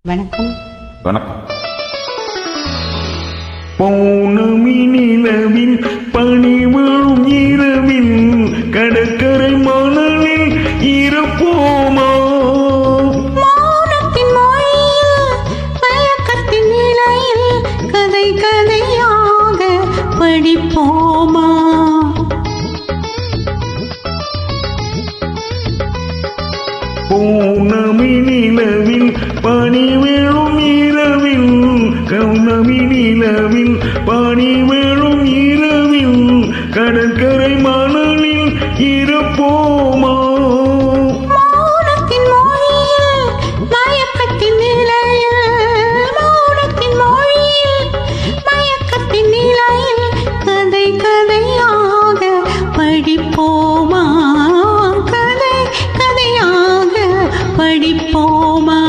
வணக்கம். வணக்கம். பௌர்ணமி நிலவில் பனிவிழும் இரவில் கடற்கரை மணலில் இருப்போமா? மௌனத்தின் மொழியில் மயக்கத்தின் நிலையில் கதை கதையாக படிப்போமா? பௌர்ணமி நிலவில் பனிவிழும் இரவில் கௌர்ணமி நிலவில் பனிவிழும் இரவில் கடற்கரை மணலில் இருப்போமா? மௌனத்தின் மொழியில் மயக்கத்தின் நிலையில் மௌனத்தின் மொழியில் மயக்கத்தின் நிலையில் கதை கதையாக படிப்போமா? கதை கதையாக படிப்போமா?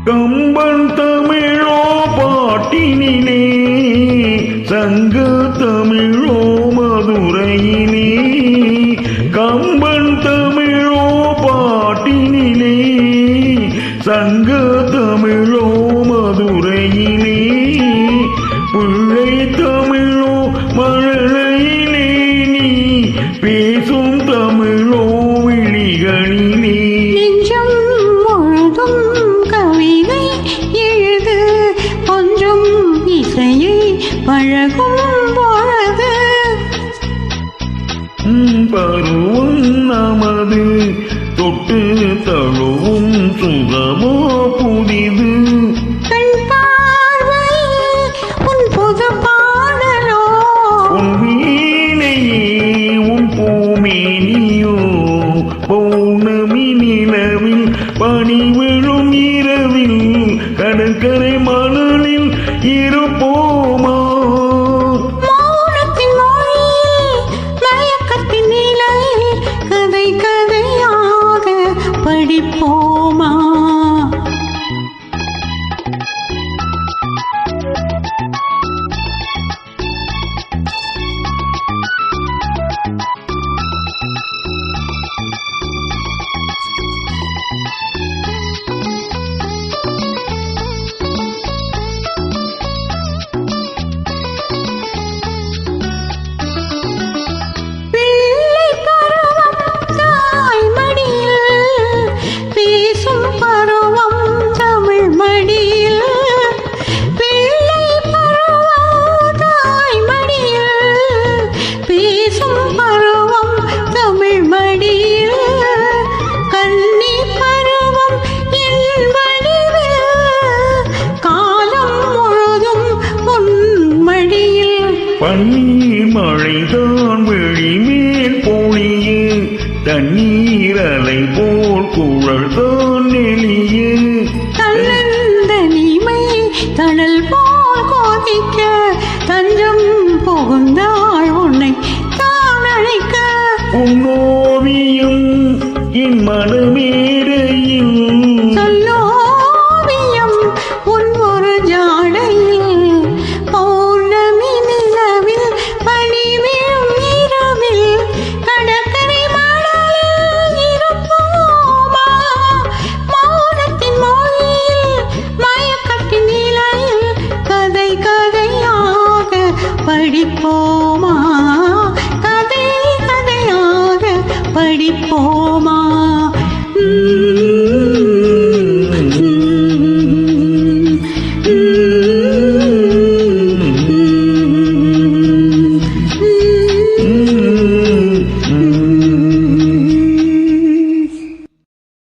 கம்பன் தமிழோ பாட்டினிலே சங்க தமிழோ மதுரையிலே கம்பன் தமிழோ பாட்டினிலே சங்க தமிழோ மதுரையிலே பிள்ளை தமிழோ மழலையிலே நீ பேசும் தமிழோ விழிகளிலே நெஞ்சம் முழுதும் கவிதை எழுது கொஞ்சம் இசையை பழகும் பொழுது பருவம் நமது தொட்டு தழுவும் சுகமோ புதிது கண் பார்வை உன் புது பாடலோ உன் வீணையே உன் பூமேனியோ பௌர்ணமி நிலவில் பனி விழும் இரவில் கடற்கரை மணலில் இருப்போமா? மௌனத்தின் மொழியில் மயக்கத்தின் நிலையில் கதை கதையாக படிப்போமா? பிள்ளை பருவம் தாய் மடியில் பேசும் பருவம் தமிழ் மடியில் பிள்ளை பருவம் தாய் மடியில் பேசும் பருவம் தமிழ் மடியில் கன்னி பருவம் என் வடிவில் காலம் முழுதும் உன் மடியில் பன்னீர் மழைதான் வெளிமேல் பொழியே தண்ணீர் அலை போல் குழல்தான் நெளியே தன்னந்தனிமை தணல் போல் கோதிக்க தஞ்சம் புகுந்தாள் உன்னை தான் அழைக்க உன்னோவியம் என் மனமேடையில் சொல்லோவியம் உன் ஒரு ஜாடையில் பௌர்ணமி நிலவில் பனி விழும் இரவில் கடற்கரை மணலில் இருப்போமா? மௌனத்தின் மொழியில் மயக்கத்தின் நிலையில் கதை கதையாக படிப்போமா? கதை கதையாக படிப்போமா?